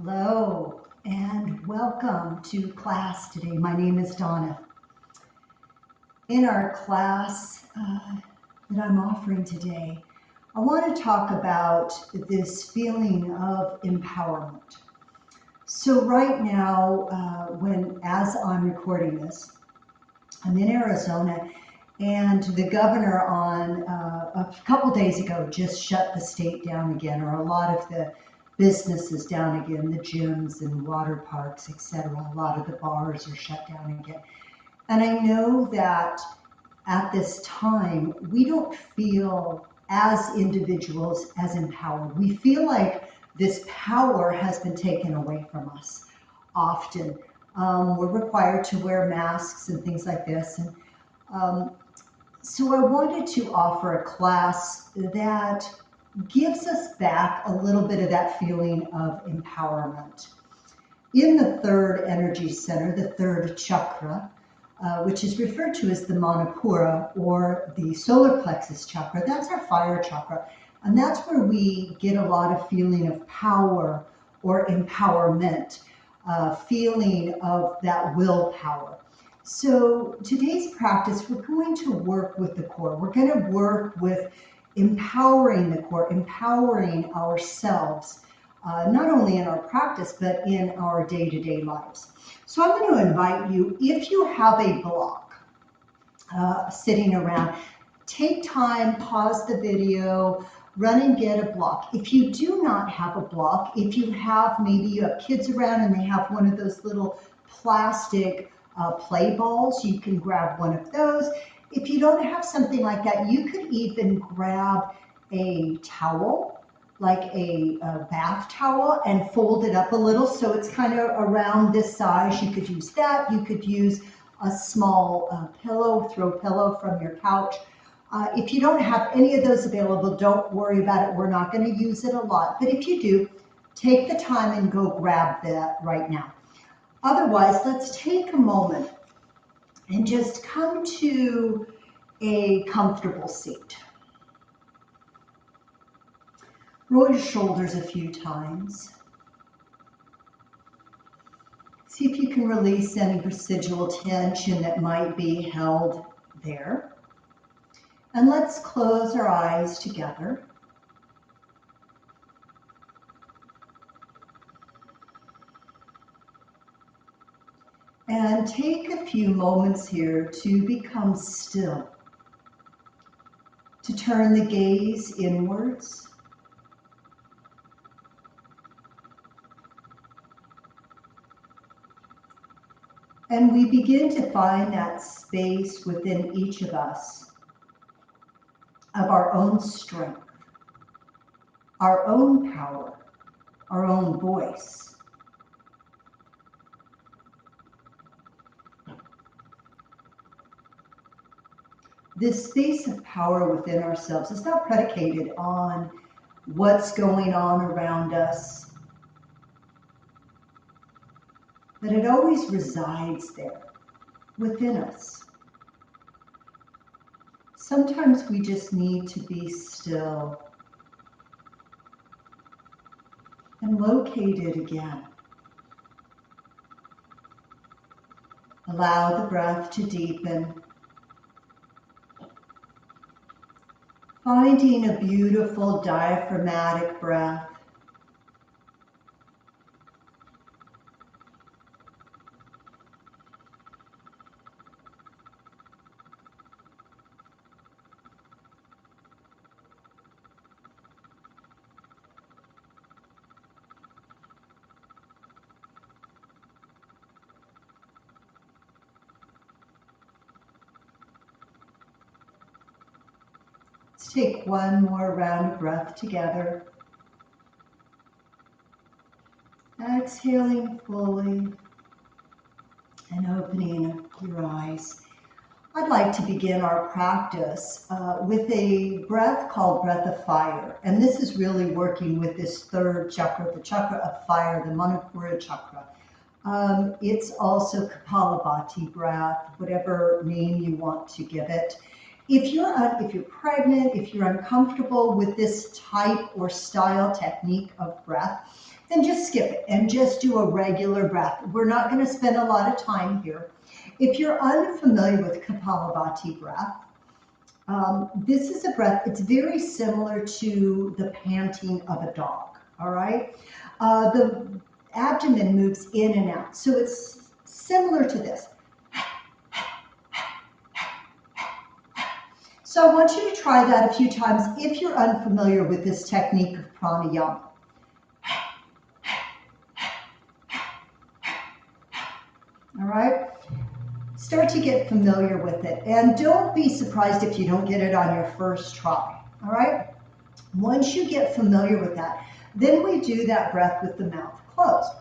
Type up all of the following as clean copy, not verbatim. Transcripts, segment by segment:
Hello and welcome to class today. My name is Donna. In our class that I'm offering today, I want to talk about this feeling of empowerment. So right now, as I'm recording this, I'm in Arizona, and the governor on a couple days ago just shut the state down again, or a lot of the businesses down again, the gyms and water parks, etc. A lot of the bars are shut down again. And I know that at this time, we don't feel as individuals as empowered. We feel like this power has been taken away from us often. We're required to wear masks and things like this. And so I wanted to offer a class that gives us back a little bit of that feeling of empowerment. In the third energy center, the third chakra, which is referred to as the Manipura or the solar plexus chakra, that's our fire chakra. And that's where we get a lot of feeling of power or empowerment, feeling of that willpower. So today's practice, we're going to work with the core. We're going to work with empowering the core, empowering ourselves, not only in our practice, but in our day-to-day lives. So I'm going to invite you, if you have a block sitting around, take time, pause the video, run and get a block. If you do not have a block, if you have, maybe you have kids around and they have one of those little plastic play balls, you can grab one of those. If you don't have something like that, you could even grab a towel, like a bath towel, and fold it up a little so it's kind of around this size. You could use that. You could use a small throw pillow from your couch. If you don't have any of those available, don't worry about it. We're not going to use it a lot. But if you do, take the time and go grab that right now. Otherwise, let's take a moment and just come to a comfortable seat. Roll your shoulders a few times. See if you can release any residual tension that might be held there. And let's close our eyes together. And take a few moments here to become still, to turn the gaze inwards. And we begin to find that space within each of us of our own strength, our own power, our own voice. This space of power within ourselves is not predicated on what's going on around us, but it always resides there within us. Sometimes we just need to be still and locate it again. Allow the breath to deepen, finding a beautiful diaphragmatic breath. Let's take one more round of breath together. Exhaling fully and opening your eyes. I'd like to begin our practice with a breath called breath of fire. And this is really working with this third chakra, the chakra of fire, the Manipura chakra. It's also Kapalabhati breath, whatever name you want to give it. If you're pregnant, if you're uncomfortable with this type or style technique of breath, then just skip it and just do a regular breath. We're not going to spend a lot of time here. If you're unfamiliar with Kapalabhati breath, this is a breath, it's very similar to the panting of a dog, all right? The abdomen moves in and out, so it's similar to this. So I want you to try that a few times if you're unfamiliar with this technique of pranayama. All right? Start to get familiar with it, and don't be surprised if you don't get it on your first try. All right? Once you get familiar with that, then we do that breath with the mouth closed.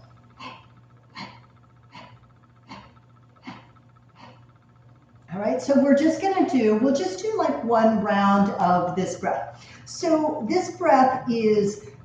All right, so we'll just do like one round of this breath. So this breath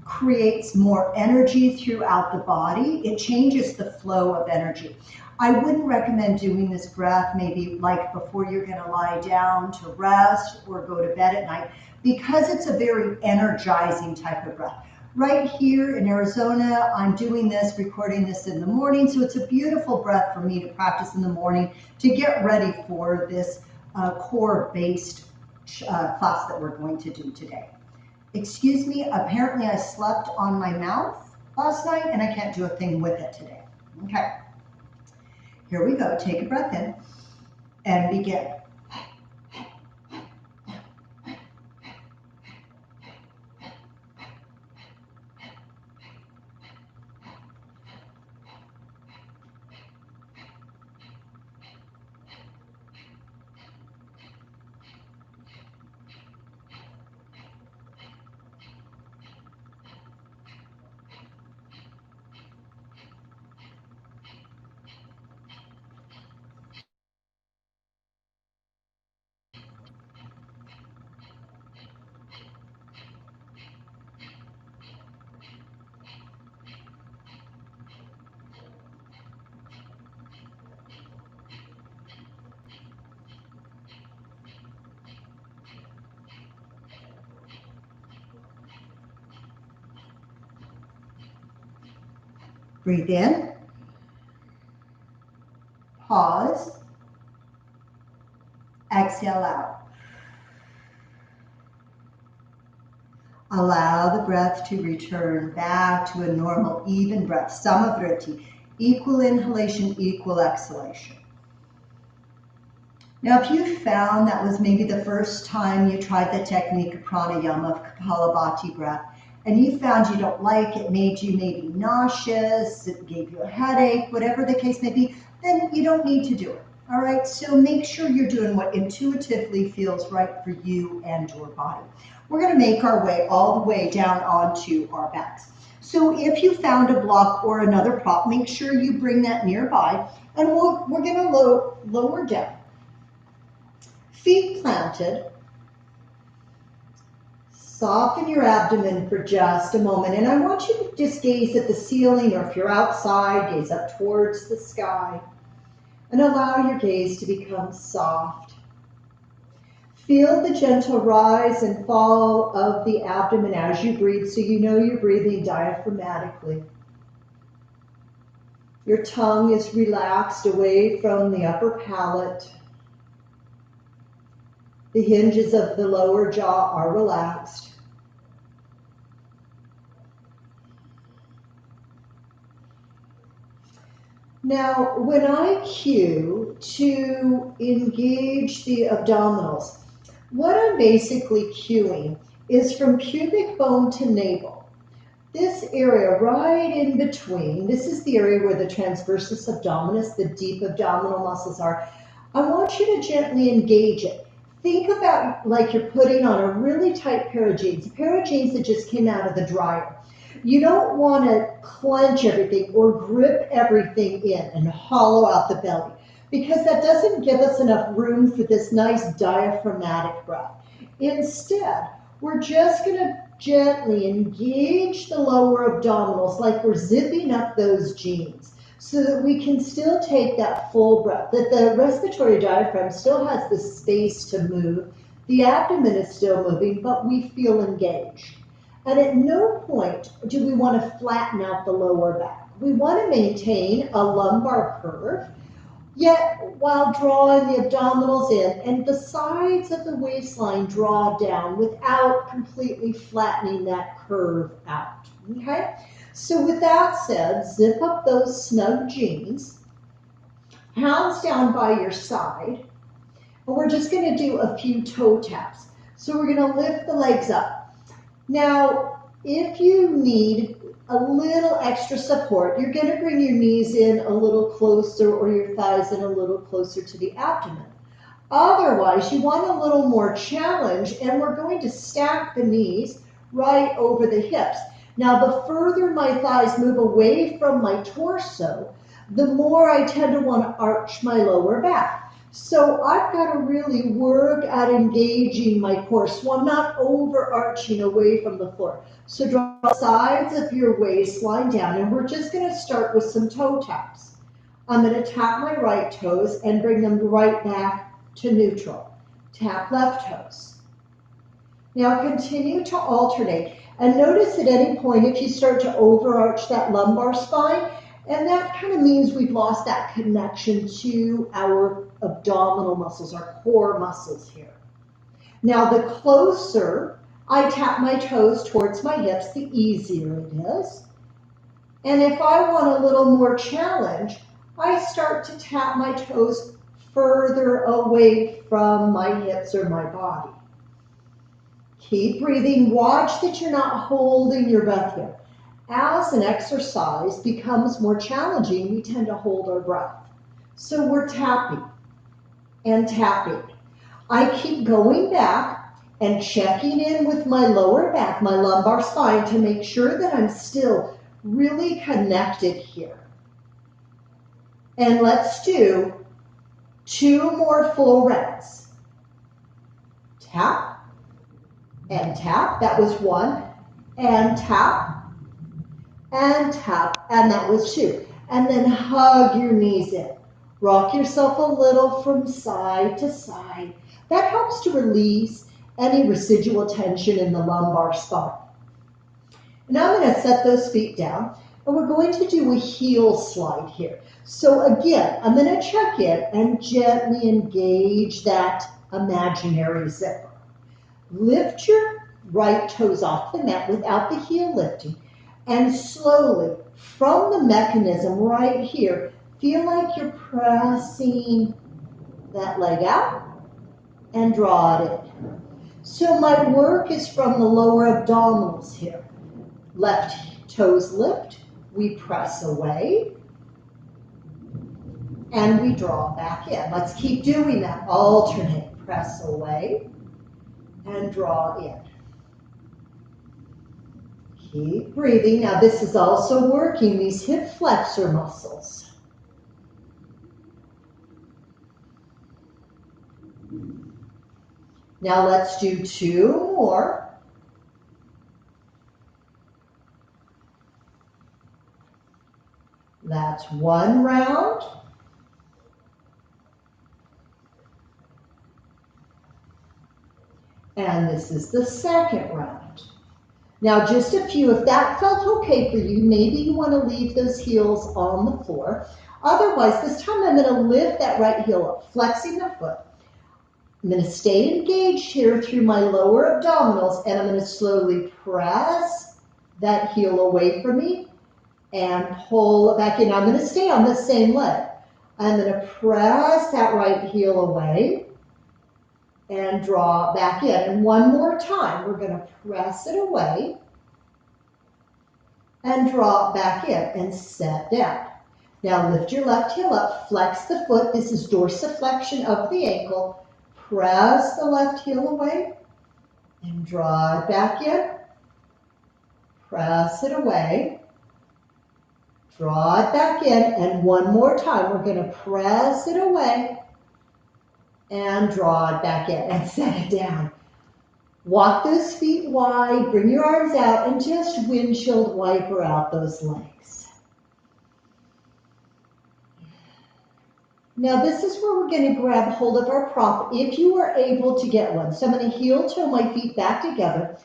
creates more energy throughout the body. It changes the flow of energy. I wouldn't recommend doing this breath maybe like before you're going to lie down to rest or go to bed at night, because it's a very energizing type of breath. Right here in Arizona, I'm doing this, recording this in the morning, so it's a beautiful breath for me to practice in the morning to get ready for this core-based class that we're going to do today. Excuse me, apparently I slept on my mouth last night and I can't do a thing with it today. Okay, here we go. Take a breath in and begin. Breathe in, pause, exhale out. Allow the breath to return back to a normal, even breath, samavriti, equal inhalation, equal exhalation. Now, if you found that was maybe the first time you tried the technique of pranayama, of Kapalabhati breath, and you found you don't like it, made you maybe nauseous, it gave you a headache, whatever the case may be, then you don't need to do it. All right, so make sure you're doing what intuitively feels right for you and your body. We're going to make our way all the way down onto our backs. So if you found a block or another prop, make sure you bring that nearby, and we're going to lower down. Feet planted. Soften your abdomen for just a moment, and I want you to just gaze at the ceiling, or if you're outside, gaze up towards the sky, and allow your gaze to become soft. Feel the gentle rise and fall of the abdomen as you breathe, so you know you're breathing diaphragmatically. Your tongue is relaxed away from the upper palate. The hinges of the lower jaw are relaxed. Now, when I cue to engage the abdominals, what I'm basically cueing is from pubic bone to navel. This area right in between, this is the area where the transversus abdominis, the deep abdominal muscles are. I want you to gently engage it. Think about like you're putting on a really tight pair of jeans that just came out of the dryer. You don't want to clench everything or grip everything in and hollow out the belly, because that doesn't give us enough room for this nice diaphragmatic breath. Instead, we're just going to gently engage the lower abdominals like we're zipping up those jeans, so that we can still take that full breath, that the respiratory diaphragm still has the space to move. The abdomen is still moving, but we feel engaged. And at no point do we want to flatten out the lower back. We want to maintain a lumbar curve, yet while drawing the abdominals in and the sides of the waistline draw down without completely flattening that curve out, okay? So with that said, zip up those snug jeans, hands down by your side, and we're just gonna do a few toe taps. So we're gonna lift the legs up. Now, if you need a little extra support, you're gonna bring your knees in a little closer or your thighs in a little closer to the abdomen. Otherwise, you want a little more challenge, and we're going to stack the knees right over the hips. Now, the further my thighs move away from my torso, the more I tend to want to arch my lower back. So I've got to really work at engaging my core so I'm not overarching away from the floor. So draw the sides of your waistline down, and we're just going to start with some toe taps. I'm going to tap my right toes and bring them right back to neutral. Tap left toes. Now continue to alternate, and notice at any point if you start to overarch that lumbar spine, and that kind of means we've lost that connection to our abdominal muscles, our core muscles here. Now the closer I tap my toes towards my hips, the easier it is. And if I want a little more challenge, I start to tap my toes further away from my hips or my body. Keep breathing. Watch that you're not holding your breath here. As an exercise becomes more challenging, we tend to hold our breath. So we're tapping and tapping. I keep going back and checking in with my lower back, my lumbar spine, to make sure that I'm still really connected here. And let's do 2 more full rounds. Tap and tap, that was 1, and tap, and tap, and that was 2. And then hug your knees in. Rock yourself a little from side to side. That helps to release any residual tension in the lumbar spine. Now I'm going to set those feet down, and we're going to do a heel slide here. So again, I'm going to check in and gently engage that imaginary zipper. Lift your right toes off the mat without the heel lifting, and slowly, from the mechanism right here, feel like you're pressing that leg out and draw it in. So my work is from the lower abdominals here. Left toes lift, we press away, and we draw back in. Let's keep doing that. Alternate. Press away and draw in. Keep breathing. Now this is also working these hip flexor muscles. Now let's do 2 more. That's 1 round. And this is the 2nd round. Now just a few, if that felt okay for you, maybe you want to leave those heels on the floor. Otherwise, this time I'm going to lift that right heel up, flexing the foot. I'm going to stay engaged here through my lower abdominals, and I'm going to slowly press that heel away from me and pull it back in. Now I'm going to stay on the same leg. I'm going to press that right heel away and draw back in. And one more time, we're going to press it away and draw back in and set down. Now lift your left heel up, flex the foot. This is dorsiflexion of the ankle. Press the left heel away and draw it back in. Press it away. Draw it back in. And one more time, we're going to press it away and draw it back in and set it down. Walk those feet wide, bring your arms out, and just windshield wiper out those legs. Now this is where we're going to grab hold of our prop if you are able to get one. So I'm going to heel toe my feet back together.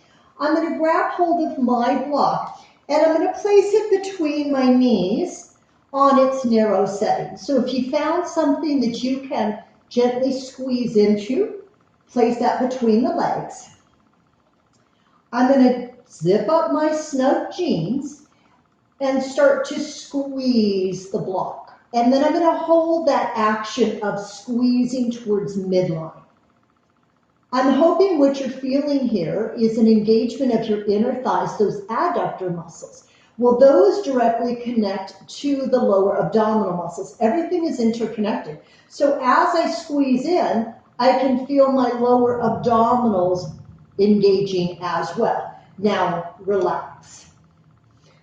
I'm going to grab hold of my block and I'm going to place it between my knees on its narrow setting. So if you found something that you can gently squeeze into, place that between the legs. I'm going to zip up my snug jeans and start to squeeze the block. And then I'm going to hold that action of squeezing towards midline. I'm hoping what you're feeling here is an engagement of your inner thighs, those adductor muscles. Well, those directly connect to the lower abdominal muscles. Everything is interconnected. So as I squeeze in, I can feel my lower abdominals engaging as well. Now, relax.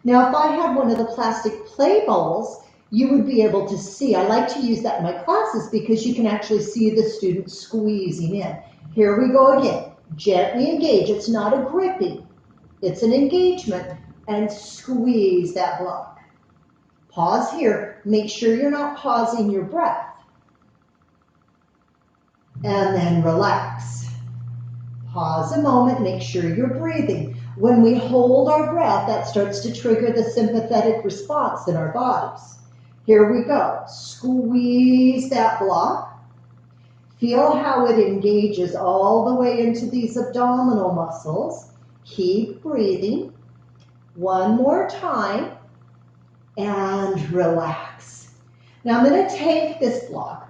Now, if I had one of the plastic play balls, you would be able to see. I like to use that in my classes because you can actually see the student squeezing in. Here we go again. Gently engage. It's not a gripping. It's an engagement. And squeeze that block. Pause here. Make sure you're not pausing your breath. And then relax. Pause a moment. Make sure you're breathing. When we hold our breath, that starts to trigger the sympathetic response in our bodies. Here we go. Squeeze that block. Feel how it engages all the way into these abdominal muscles. Keep breathing. One more time. And relax. Now I'm going to take this block.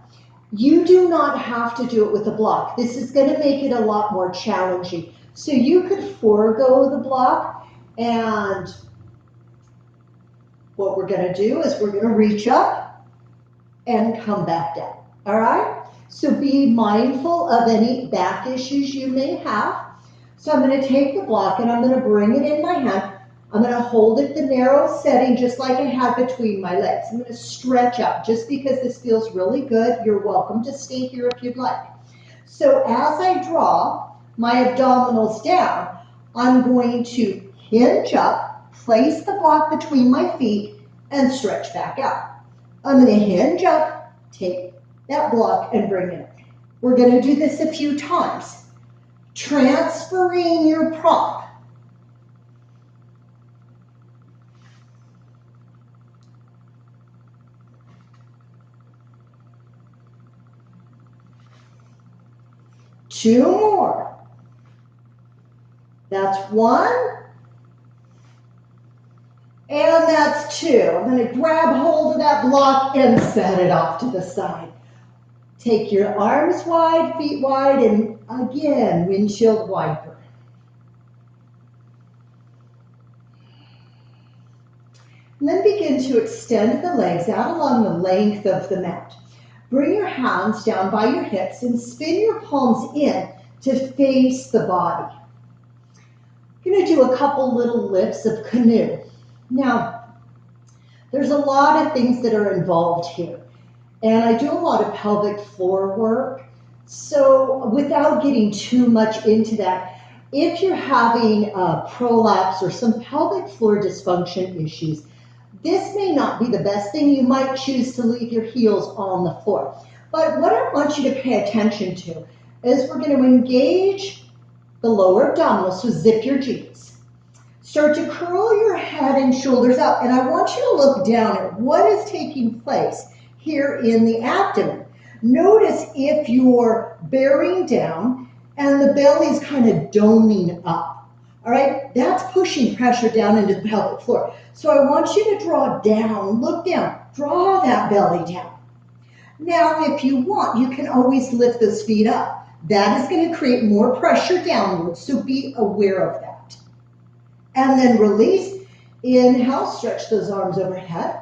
You do not have to do it with a block. This is going to make it a lot more challenging. So you could forego the block, and what we're going to do is we're going to reach up and come back down. All right? So be mindful of any back issues you may have. So I'm going to take the block and I'm going to bring it in my hand. I'm going to hold it the narrow setting just like I had between my legs. I'm going to stretch out. Just because this feels really good, you're welcome to stay here if you'd like. So as I draw my abdominals down, I'm going to hinge up, place the block between my feet, and stretch back out. I'm going to hinge up, take that block, and bring it in. We're going to do this a few times. Transferring your prop. Two more. That's one. And that's two. I'm going to grab hold of that block and set it off to the side. Take your arms wide, feet wide, and again, windshield wiper. And then begin to extend the legs out along the length of the mat. Bring your hands down by your hips and spin your palms in to face the body. You're going to do a couple little lifts of canoe. Now, there's a lot of things that are involved here. And I do a lot of pelvic floor work. So without getting too much into that, if you're having a prolapse or some pelvic floor dysfunction issues, this may not be the best thing. You might choose to leave your heels on the floor. But what I want you to pay attention to is we're going to engage the lower abdominal, so zip your jeans. Start to curl your head and shoulders up, and I want you to look down at what is taking place here in the abdomen. Notice if you're bearing down and the belly is kind of doming up. All right, that's pushing pressure down into the pelvic floor. So I want you to draw down, look down, draw that belly down. Now, if you want, you can always lift those feet up. That is going to create more pressure downwards, so be aware of that. And then release. Inhale, stretch those arms overhead.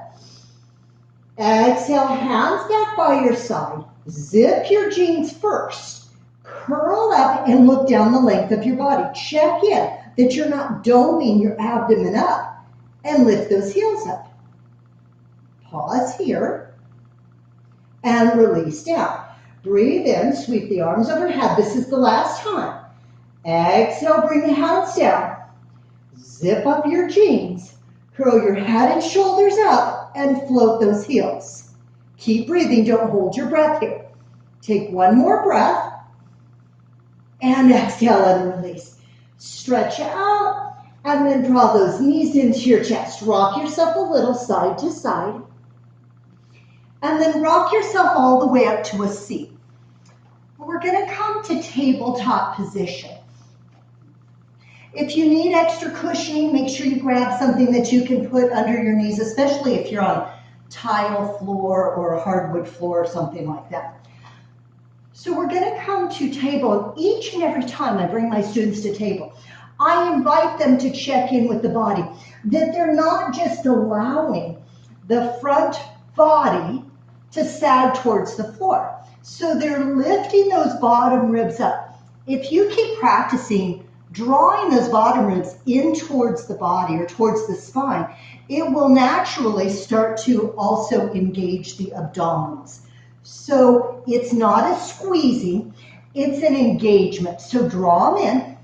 Exhale, hands back by your side. Zip your jeans first. Curl up and look down the length of your body. Check in that you're not doming your abdomen up, and lift those heels up. Pause here and release down. Breathe in, sweep the arms overhead. This is the last time. Exhale, bring the hands down. Zip up your jeans. Curl your head and shoulders up and float those heels. Keep breathing, don't hold your breath here. Take one more breath and exhale and release. Stretch out, and then draw those knees into your chest. Rock yourself a little side to side, and then rock yourself all the way up to a seat. We're going to come to tabletop position. If you need extra cushioning, make sure you grab something that you can put under your knees, especially if you're on tile floor or a hardwood floor or something like that. So we're going to come to table. Each and every time I bring my students to table, I invite them to check in with the body, that they're not just allowing the front body to sag towards the floor. So they're lifting those bottom ribs up. If you keep practicing drawing those bottom ribs in towards the body or towards the spine, it will naturally start to also engage the abdominals. So it's not a squeezing, it's an engagement. So draw them in,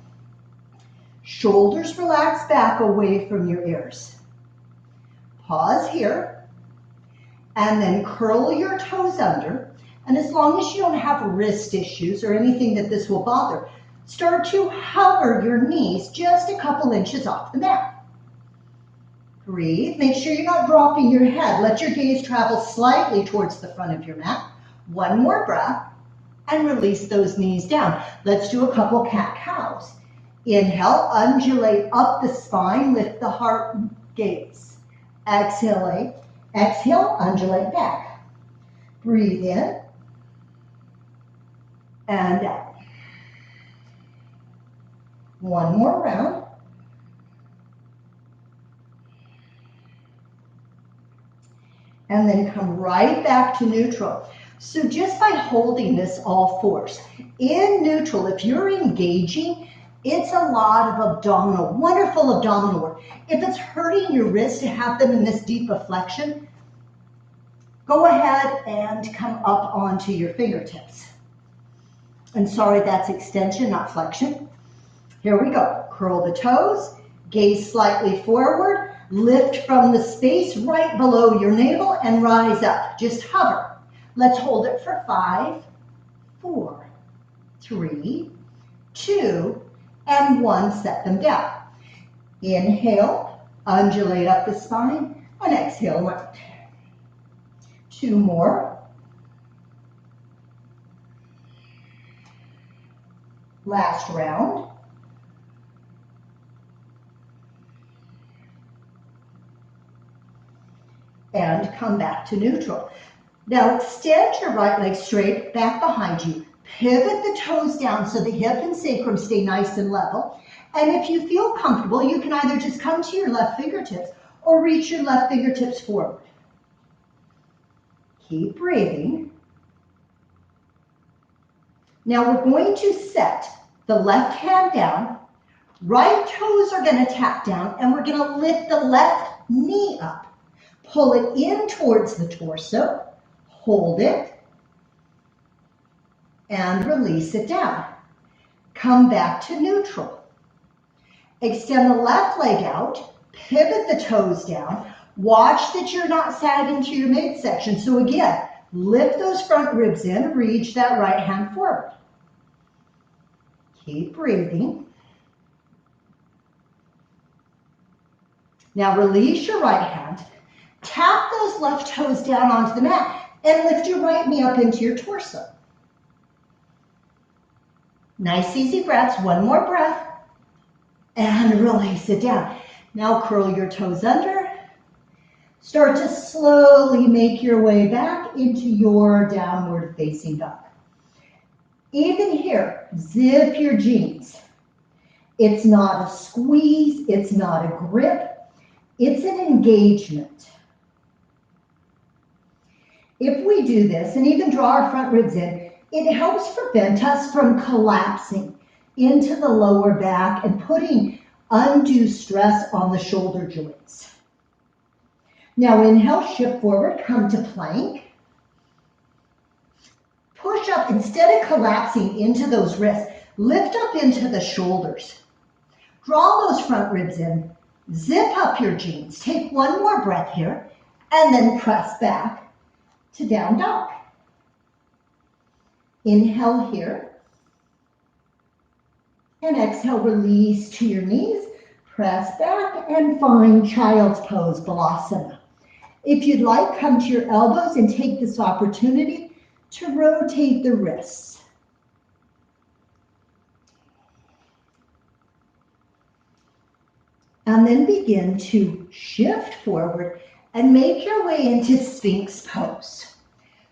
shoulders relax back away from your ears. Pause here, and then curl your toes under. And as long as you don't have wrist issues or anything that this will bother, start to hover your knees just a couple inches off the mat. Breathe. Make sure you're not dropping your head. Let your gaze travel slightly towards the front of your mat. One more breath, and release those knees down. Let's do a couple cat-cows. Inhale, undulate up the spine, lift the heart, gaze. Exhale, undulate back. Breathe in and out. One more round. And then come right back to neutral. So just by holding this all fours, in neutral, if you're engaging, it's a lot of abdominal, wonderful abdominal work. If it's hurting your wrists to have them in this deep flexion, go ahead and come up onto your fingertips. And sorry, that's extension, not flexion. Here we go. Curl the toes, gaze slightly forward, lift from the space right below your navel and rise up. Just hover. Let's hold it for 5, 4, 3, 2, and 1. Set them down. Inhale, undulate up the spine, and exhale, round. 2 more. Last round. And come back to neutral. Now extend your right leg straight back behind you. Pivot the toes down so the hip and sacrum stay nice and level. And if you feel comfortable, you can either just come to your left fingertips or reach your left fingertips forward. Keep breathing. Now we're going to set the left hand down. Right toes are going to tap down, and we're going to lift the left knee up. Pull it in towards the torso, hold it, and release it down. Come back to neutral. Extend the left leg out, pivot the toes down. Watch that you're not sagging to your midsection. So again, lift those front ribs in, reach that right hand forward. Keep breathing. Now release your right hand. Tap those left toes down onto the mat and lift your right knee up into your torso. Nice easy breaths. One more breath. And release it down. Now curl your toes under. Start to slowly make your way back into your downward facing dog. Even here, zip your jeans. It's not a squeeze. It's not a grip. It's an engagement. If we do this and even draw our front ribs in, it helps prevent us from collapsing into the lower back and putting undue stress on the shoulder joints. Now inhale, shift forward, come to plank. Push up, instead of collapsing into those wrists, lift up into the shoulders. Draw those front ribs in, zip up your jeans. Take one more breath here, and then press back to down dog. Inhale here. And exhale, release to your knees, press back and find child's pose, Balasana. If you'd like, come to your elbows and take this opportunity to rotate the wrists. And then begin to shift forward and make your way into Sphinx pose.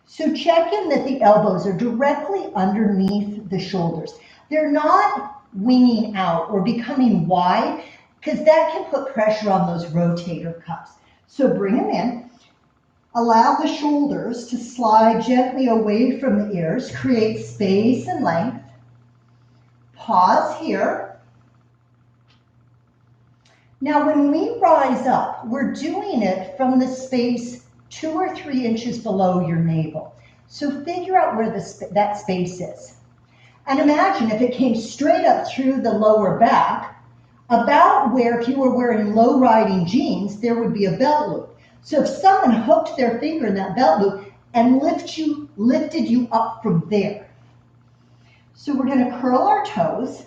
So check in that the elbows are directly underneath the shoulders. They're not winging out or becoming wide, because that can put pressure on those rotator cuffs. So bring them in. Allow the shoulders to slide gently away from the ears. Create space and length. Pause here. Now when we rise up, we're doing it from the space 2 or 3 inches below your navel. So figure out where that space is. And imagine if it came straight up through the lower back, about where if you were wearing low-riding jeans, there would be a belt loop. So if someone hooked their finger in that belt loop and lifted you up from there. So we're going to curl our toes.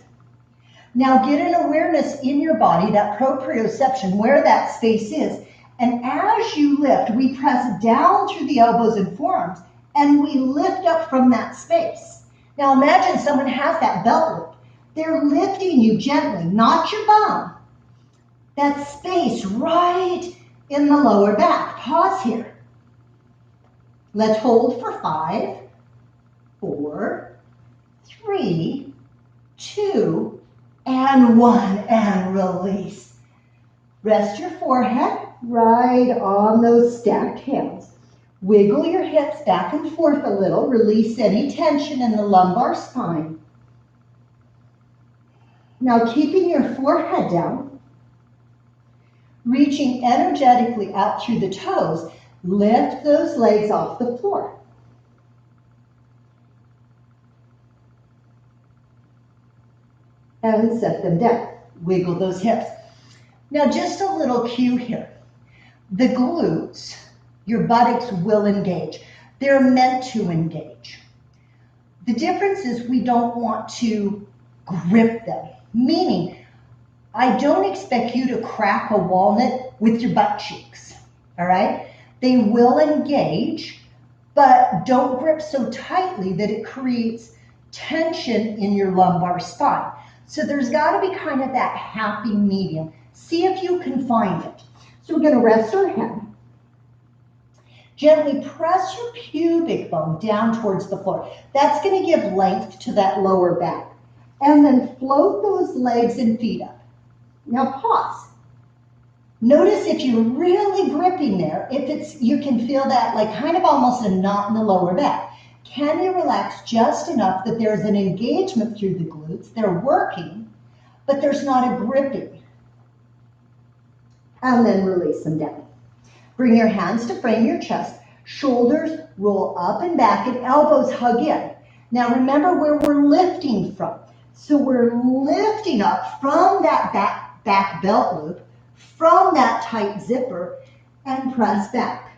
Now get an awareness in your body, that proprioception, where that space is. And as you lift, we press down through the elbows and forearms, and we lift up from that space. Now imagine someone has that belt loop. They're lifting you gently, not your bum. That space right in the lower back. Pause here. Let's hold for 5, 4, 3, 2, and 1, and release. Rest your forehead right on those stacked hands. Wiggle your hips back and forth a little. Release any tension in the lumbar spine. Now keeping your forehead down, reaching energetically out through the toes, lift those legs off the floor. And set them down. Wiggle those hips. Now just a little cue here. The glutes, your buttocks will engage. They're meant to engage. The difference is we don't want to grip them, meaning I don't expect you to crack a walnut with your butt cheeks, all right? They will engage, but don't grip so tightly that it creates tension in your lumbar spine. So there's got to be kind of that happy medium. See if you can find it. So we're going to rest our head. Gently press your pubic bone down towards the floor. That's going to give length to that lower back. And then float those legs and feet up. Now pause. Notice if you're really gripping there, you can feel that like kind of almost a knot in the lower back. Can you relax just enough that there's an engagement through the glutes? They're working, but there's not a gripping. And then release them down. Bring your hands to frame your chest. Shoulders roll up and back and elbows hug in. Now remember where we're lifting from. So we're lifting up from that back belt loop, from that tight zipper, and press back.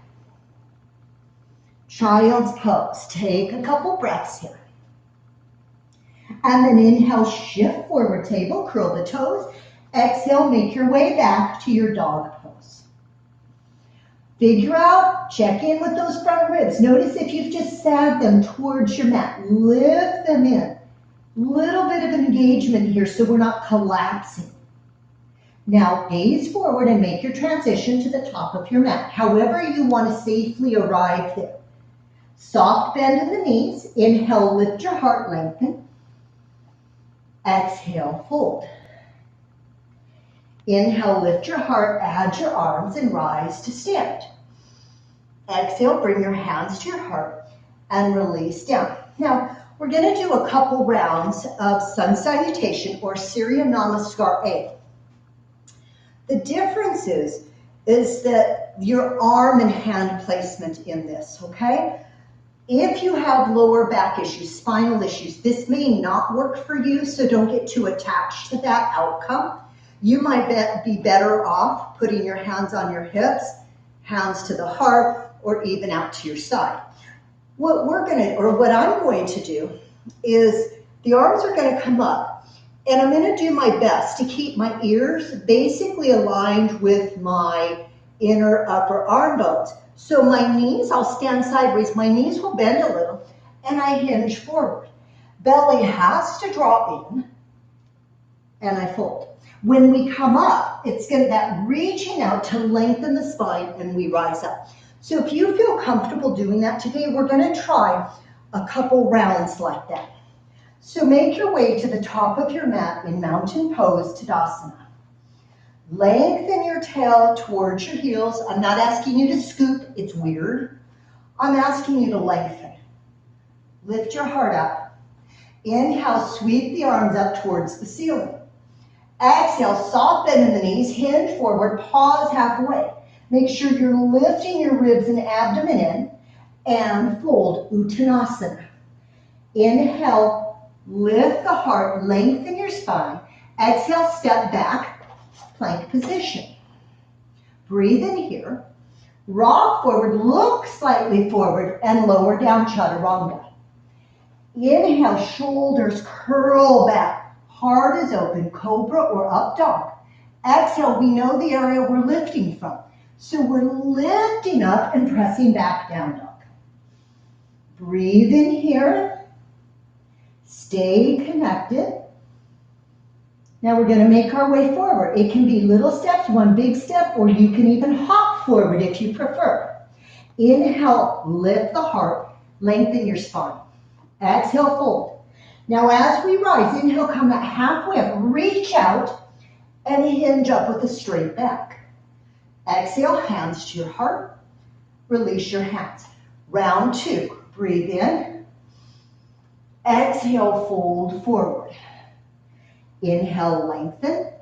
Child's pose. Take a couple breaths here. And then inhale, shift forward table, curl the toes. Exhale, make your way back to your dog pose. Figure out, check in with those front ribs. Notice if you've just sat them towards your mat. Lift them in. Little bit of engagement here so we're not collapsing. Now gaze forward and make your transition to the top of your mat. However you want to safely arrive there. Soft bend in the knees. Inhale, lift your heart, lengthen. Exhale, fold. Inhale, lift your heart, add your arms, and rise to stand. Exhale, bring your hands to your heart and release down. Now, we're going to do a couple rounds of sun salutation or Surya Namaskar A. The difference is that your arm and hand placement in this, okay? If you have lower back issues, spinal issues, this may not work for you, so don't get too attached to that outcome. You might be better off putting your hands on your hips, hands to the heart, or even out to your side. What I'm going to do is the arms are going to come up And I'm going to do my best to keep my ears basically aligned with my inner upper arm bones. So my knees, I'll stand sideways, my knees will bend a little, and I hinge forward. Belly has to drop in, and I fold. When we come up, it's going to that reaching out to lengthen the spine, and we rise up. So if you feel comfortable doing that today, we're going to try a couple rounds like that. So make your way to the top of your mat in mountain pose, Tadasana. Lengthen your tail towards your heels. I'm not asking you to scoop, it's weird. I'm asking you to lengthen. Lift your heart up. Inhale, sweep the arms up towards the ceiling. Exhale, soft bend in the knees, hinge forward, pause halfway. Make sure you're lifting your ribs and abdomen in, and fold, Uttanasana. Inhale, lift the heart, lengthen your spine. Exhale, step back, plank position. Breathe in here. Rock forward, look slightly forward, and lower down, Chaturanga. Inhale, shoulders curl back. Heart is open, cobra or up dog. Exhale, we know the area we're lifting from. So we're lifting up and pressing back, down dog. Breathe in here. Stay connected. Now we're going to make our way forward. It can be little steps, one big step, or you can even hop forward if you prefer. Inhale, lift the heart, lengthen your spine. Exhale, fold. Now as we rise, inhale, come back halfway up, reach out and hinge up with a straight back. Exhale, hands to your heart, release your hands. Round two, breathe in. Exhale, fold forward. Inhale, lengthen.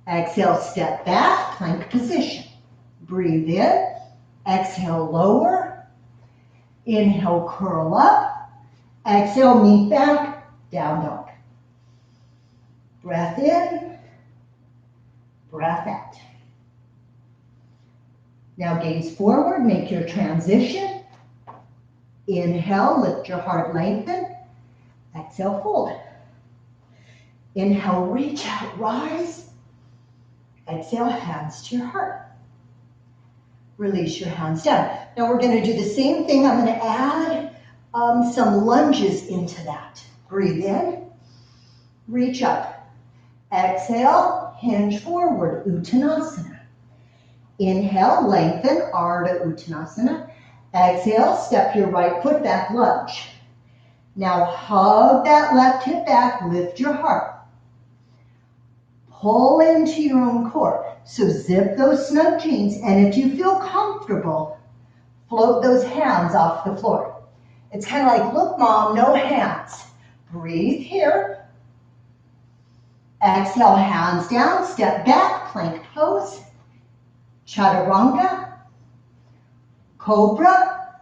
Exhale, step back, plank position. Breathe in. Exhale, lower. Inhale, curl up. Exhale, meet back. Down dog. Breath in, breath out. Now gaze forward, make your transition. Inhale, lift your heart, lengthen. Exhale, fold. Inhale, reach out, rise. Exhale, hands to your heart. Release your hands down. Now we're going to do the same thing. I'm going to add some lunges into that. Breathe in, reach up. Exhale, hinge forward, Uttanasana. Inhale, lengthen, Ardha Uttanasana. Exhale, step your right foot back, lunge. Now hug that left hip back, lift your heart. Pull into your own core. So zip those snug jeans, and if you feel comfortable, float those hands off the floor. It's kind of like, look, mom, no hands. Breathe here. Exhale, hands down, step back, plank pose. Chaturanga, cobra,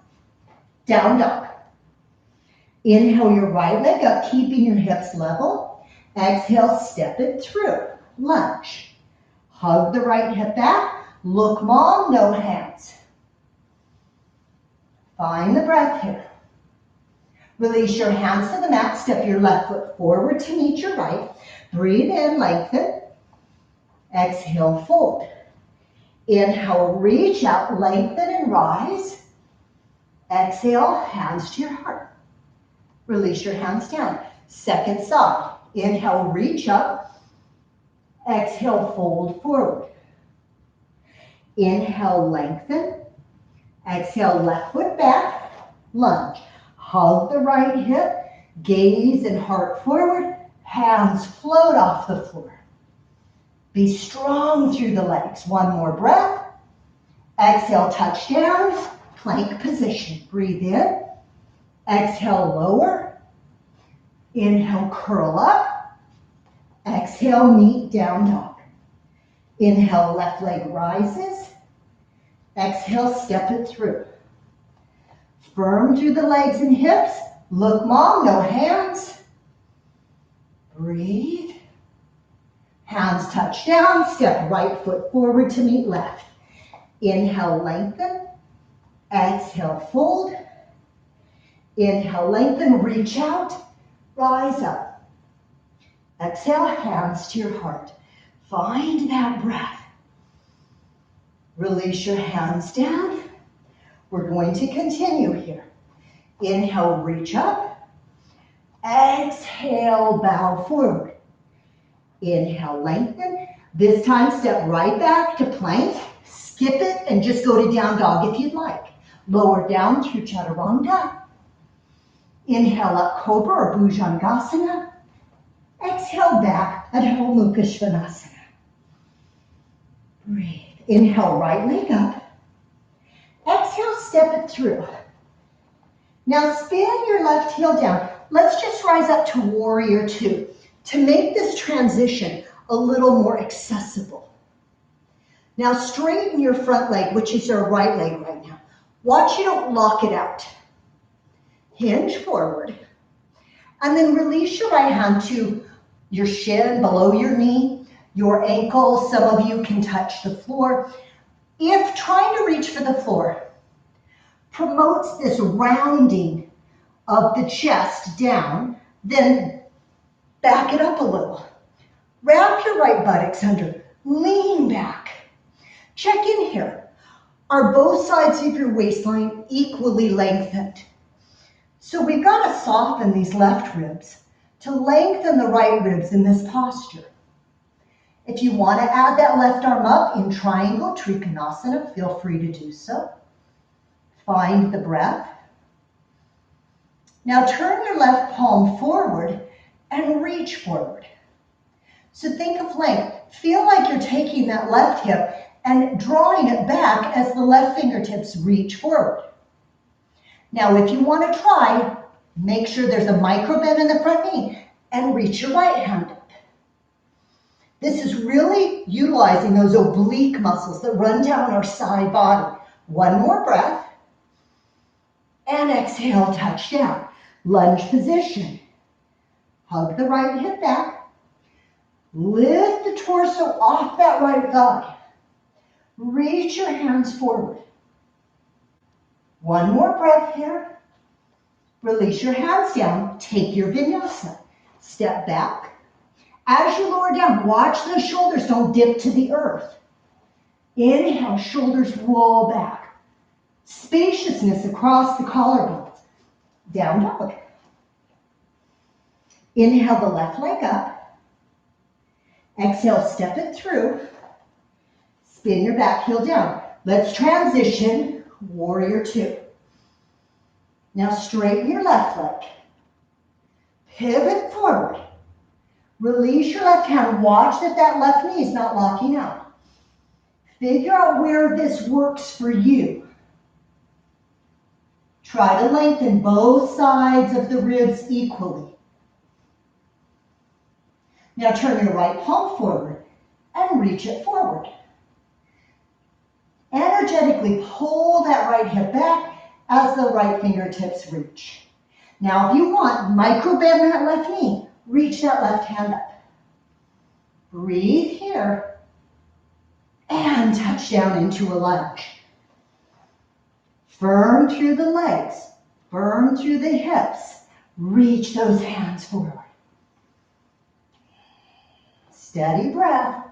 down dog. Inhale your right leg up, keeping your hips level. Exhale, step it through, lunge. Hug the right hip back. Look, mom, no hands. Find the breath here. Release your hands to the mat. Step your left foot forward to meet your right. Breathe in, lengthen. Exhale, fold. Inhale, reach out, lengthen and rise. Exhale, hands to your heart. Release your hands down. Second side. Inhale, reach up. Exhale, fold forward. Inhale, lengthen. Exhale, left foot back, lunge. Hug the right hip, gaze and heart forward, hands float off the floor. Be strong through the legs. One more breath. Exhale, touch down, plank position. Breathe in. Exhale, lower. Inhale, curl up. Exhale, meet down dog. Inhale, left leg rises. Exhale, step it through. Firm through the legs and hips. Look, mom, no hands. Breathe. Hands touch down. Step right foot forward to meet left. Inhale, lengthen. Exhale, fold. Inhale, lengthen, reach out. Rise up. Exhale, hands to your heart. Find that breath. Release your hands down. We're going to continue here. Inhale, reach up. Exhale, bow forward. Inhale, lengthen. This time, step right back to plank. Skip it and just go to down dog if you'd like. Lower down through chaturanga. Inhale up cobra or bhujangasana. Exhale back, Adho Mukha Svanasana. Breathe. Inhale, right leg up. Exhale, step it through. Now spin your left heel down. Let's just rise up to warrior two to make this transition a little more accessible. Now straighten your front leg, which is your right leg right now. Watch you don't lock it out. Hinge forward. And then release your right hand to your shin, below your knee, your ankle. Some of you can touch the floor. If trying to reach for the floor promotes this rounding of the chest down, then back it up a little. Wrap your right buttocks under. Lean back. Check in here. Are both sides of your waistline equally lengthened? So we've got to soften these left ribs to lengthen the right ribs in this posture. If you want to add that left arm up in triangle, Trikonasana, feel free to do so. Find the breath. Now turn your left palm forward and reach forward. So think of length. Feel like you're taking that left hip and drawing it back as the left fingertips reach forward. Now, if you want to try, make sure there's a micro bend in the front knee and reach your right hand up. This is really utilizing those oblique muscles that run down our side body. One more breath. And exhale, touch down. Lunge position. Hug the right hip back. Lift the torso off that right thigh. Reach your hands forward. One more breath here. Release your hands down. Take your vinyasa. Step back. As you lower down, watch those shoulders don't dip to the earth. Inhale, shoulders roll back. Spaciousness across the collarbones. Down dog. Inhale the left leg up. Exhale, step it through. Spin your back heel down. Let's transition warrior two. Now straighten your left leg. Pivot forward. Release your left hand. Watch that that left knee is not locking out. Figure out where this works for you. Try to lengthen both sides of the ribs equally. Now turn your right palm forward and reach it forward. Energetically pull that right hip back as the right fingertips reach. Now if you want, micro bend that left knee. Reach that left hand up. Breathe here. And touch down into a lunge. Firm through the legs. Firm through the hips. Reach those hands forward. Steady breath.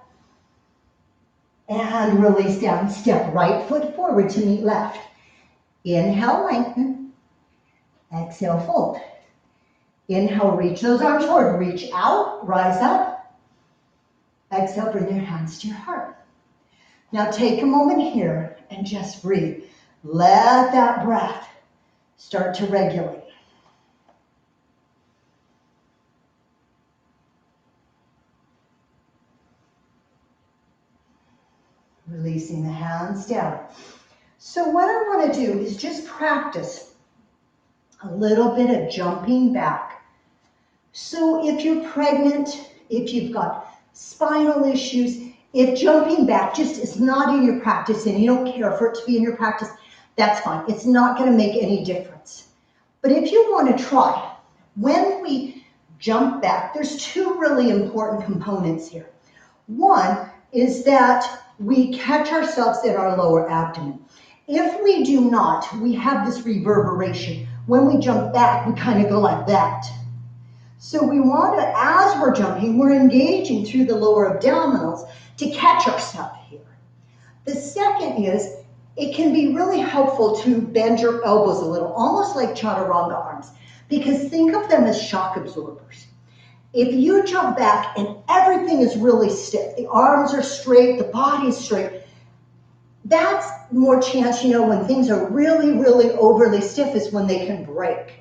And release down. Step right foot forward to meet left. Inhale, lengthen. Exhale, fold. Inhale, reach those arms forward. Reach out, rise up. Exhale, bring your hands to your heart. Now take a moment here and just breathe. Let that breath start to regulate. Releasing the hands down. So what I want to do is just practice a little bit of jumping back. So if you're pregnant, if you've got spinal issues, if jumping back just is not in your practice and you don't care for it to be in your practice, that's fine. It's not going to make any difference. But if you want to try, when we jump back, there's two really important components here. One is that we catch ourselves in our lower abdomen. If we do not, we have this reverberation. When we jump back, we kind of go like that. So we want to, as we're jumping, we're engaging through the lower abdominals to catch ourselves here. The second is, it can be really helpful to bend your elbows a little, almost like chaturanga arms, because think of them as shock absorbers. If you jump back and everything is really stiff, the arms are straight, the body is straight, that's more chance, when things are really, really overly stiff is when they can break.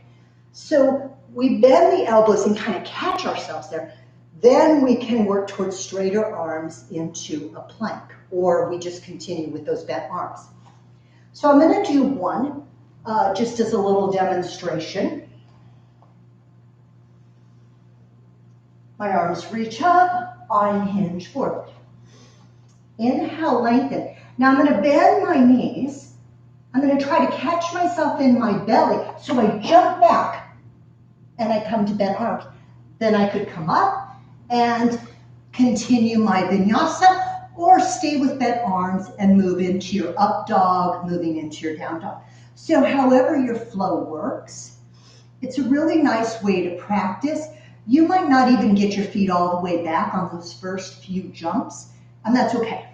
So we bend the elbows and kind of catch ourselves there. Then we can work towards straighter arms into a plank, or we just continue with those bent arms. So I'm going to do one just as a little demonstration. My arms reach up, I hinge forward. Inhale, lengthen. Now I'm going to bend my knees. I'm going to try to catch myself in my belly. So I jump back and I come to bent arms. Then I could come up and continue my vinyasa, or stay with bent arms and move into your up dog, moving into your down dog. So however your flow works, it's a really nice way to practice. You might not even get your feet all the way back on those first few jumps, and that's okay.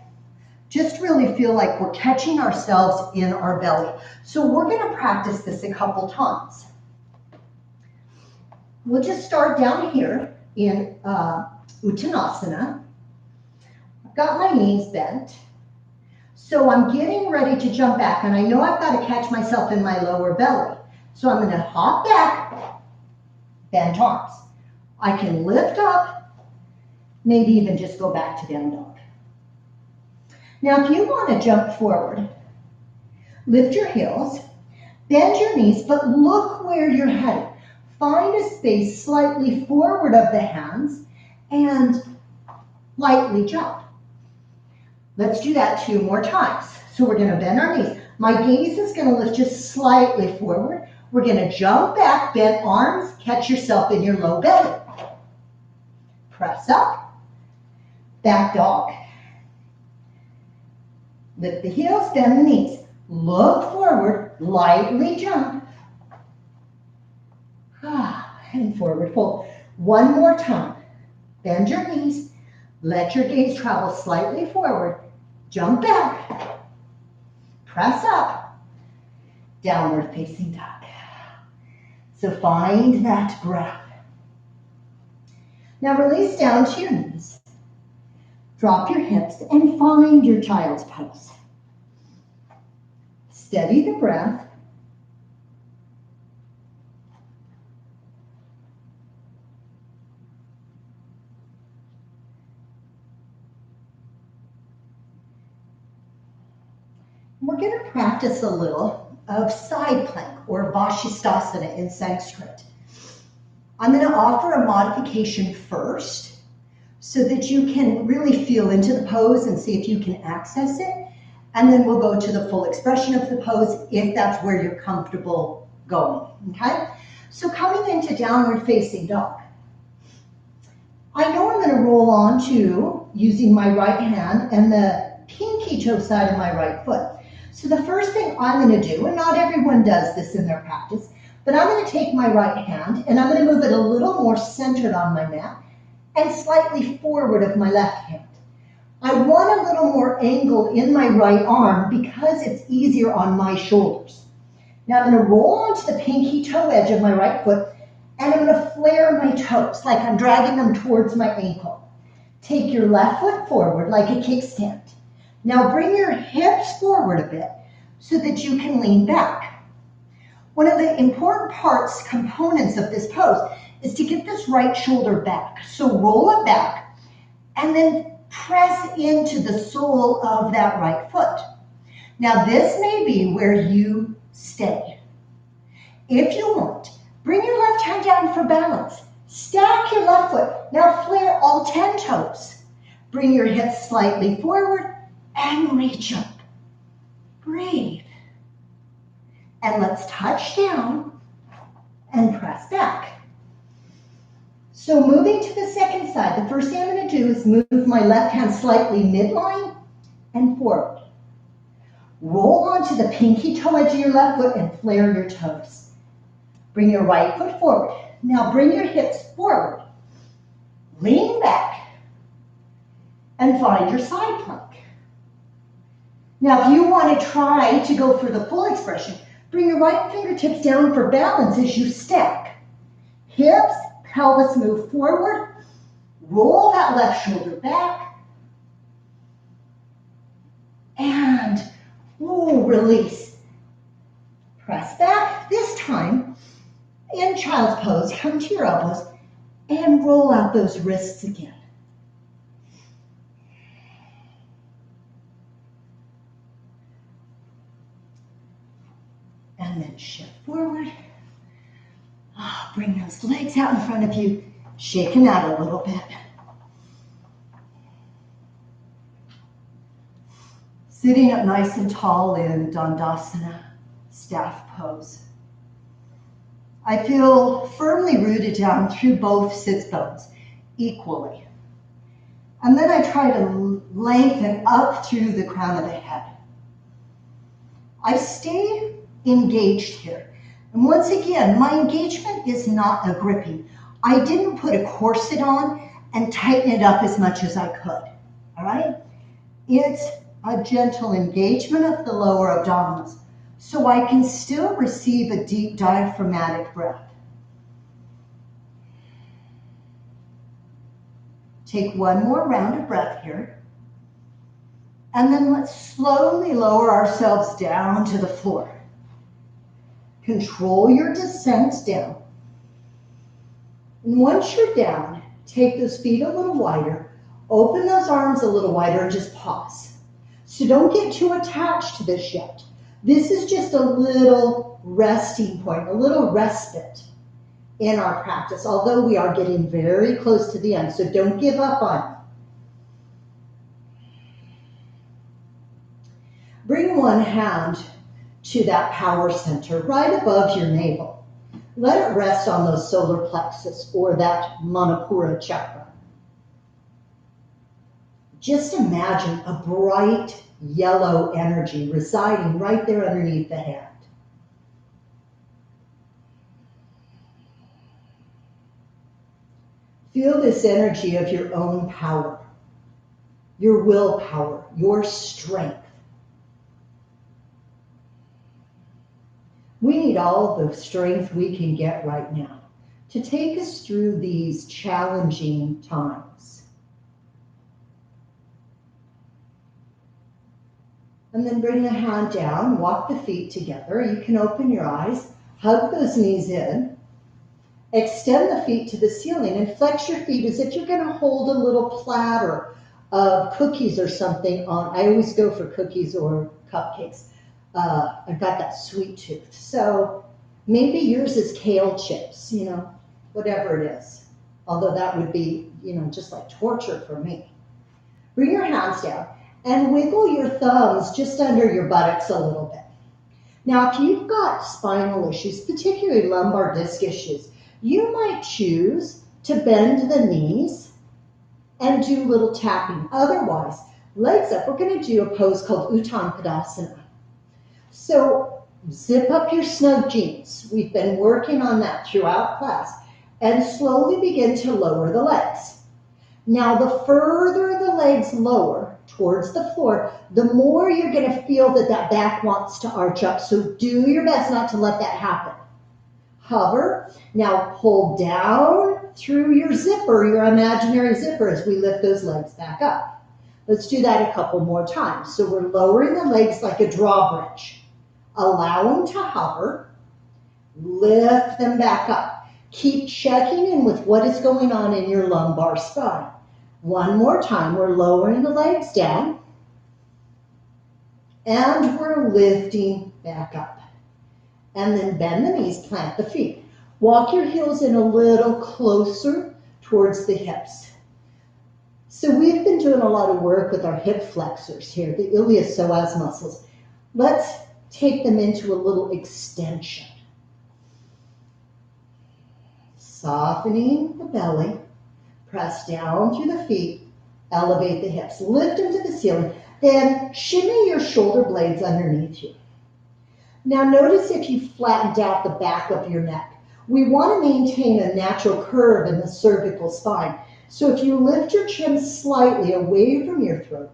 Just really feel like we're catching ourselves in our belly. So we're going to practice this a couple times. We'll just start down here in Uttanasana. I've got my knees bent. So I'm getting ready to jump back, and I know I've got to catch myself in my lower belly. So I'm going to hop back, bent arms. I can lift up, maybe even just go back to down dog. Now, if you want to jump forward, lift your heels, bend your knees, but look where you're headed. Find a space slightly forward of the hands and lightly jump. Let's do that 2 more times. So we're going to bend our knees. My gaze is going to lift just slightly forward. We're going to jump back, bend arms, catch yourself in your low belly. Press up, back dog. Lift the heels, bend the knees. Look forward, lightly jump. And forward fold. 1 more time. Bend your knees. Let your gaze travel slightly forward. Jump back. Press up. Downward facing dog. So find that breath. Now release down to your knees. Drop your hips and find your child's pose. Steady the breath. We're going to practice a little of side plank, or Vashisthasana in Sanskrit. I'm going to offer a modification first so that you can really feel into the pose and see if you can access it. And then we'll go to the full expression of the pose if that's where you're comfortable going, okay? So coming into downward facing dog. I know I'm going to roll onto using my right hand and the pinky toe side of my right foot. So the first thing I'm going to do, and not everyone does this in their practice, but I'm going to take my right hand and I'm going to move it a little more centered on my mat and slightly forward of my left hand. I want a little more angle in my right arm because it's easier on my shoulders. Now I'm going to roll onto the pinky toe edge of my right foot and I'm going to flare my toes like I'm dragging them towards my ankle. Take your left foot forward like a kickstand. Now bring your hips forward a bit so that you can lean back. One of the important components of this pose is to get this right shoulder back. So roll it back and then press into the sole of that right foot. Now this may be where you stay. If you want, bring your left hand down for balance. Stack your left foot. Now flare all 10 toes. Bring your hips slightly forward and reach up. Breathe. And let's touch down and press back. So moving to the second side, the first thing I'm going to do is move my left hand slightly midline and forward. Roll onto the pinky toe edge of your left foot and flare your toes. Bring your right foot forward. Now bring your hips forward. Lean back and find your side plank. Now if you want to try to go for the full expression, bring your right fingertips down for balance as you stack. Hips, pelvis move forward. Roll that left shoulder back. And release. Press back. This time, in child's pose, come to your elbows and roll out those wrists again. And then shift forward. Bring those legs out in front of you. Shake them out a little bit. Sitting up nice and tall in Dandasana, staff pose. I feel firmly rooted down through both sits bones equally. And then I try to lengthen up through the crown of the head. I stay engaged here. And once again, my engagement is not a gripping. I didn't put a corset on and tighten it up as much as I could, all right? It's a gentle engagement of the lower abdominals so I can still receive a deep diaphragmatic breath. Take one more round of breath here. And then let's slowly lower ourselves down to the floor. Control your descent down. And once you're down, take those feet a little wider, open those arms a little wider, and just pause. So don't get too attached to this yet. This is just a little resting point, a little respite in our practice, although we are getting very close to the end, so don't give up on it. Bring one hand to that power center right above your navel. Let it rest on those solar plexus or that Manipura chakra. Just imagine a bright yellow energy residing right there underneath the hand. Feel this energy of your own power, your willpower, your strength. We need all the strength we can get right now to take us through these challenging times. And then bring the hand down, walk the feet together. You can open your eyes, hug those knees in, extend the feet to the ceiling and flex your feet as if you're going to hold a little platter of cookies or something on. I always go for cookies or cupcakes. I've got that sweet tooth. So maybe yours is kale chips, whatever it is. Although that would be, just like torture for me. Bring your hands down and wiggle your thumbs just under your buttocks a little bit. Now, if you've got spinal issues, particularly lumbar disc issues, you might choose to bend the knees and do little tapping. Otherwise, legs up, we're going to do a pose called Uttanpadasana. So zip up your snug jeans. We've been working on that throughout class. And slowly begin to lower the legs. Now, the further the legs lower towards the floor, the more you're going to feel that back wants to arch up. So do your best not to let that happen. Hover. Now pull down through your zipper, your imaginary zipper, as we lift those legs back up. Let's do that a couple more times. So we're lowering the legs like a drawbridge. Allow them to hover. Lift them back up. Keep checking in with what is going on in your lumbar spine. One more time. We're lowering the legs down. And we're lifting back up. And then bend the knees, plant the feet. Walk your heels in a little closer towards the hips. So we've been doing a lot of work with our hip flexors here, the iliopsoas muscles. Let's take them into a little extension. Softening the belly, press down through the feet, elevate the hips, lift them to the ceiling, then shimmy your shoulder blades underneath you. Now notice if you flattened out the back of your neck. we want to maintain a natural curve in the cervical spine. So if you lift your chin slightly away from your throat,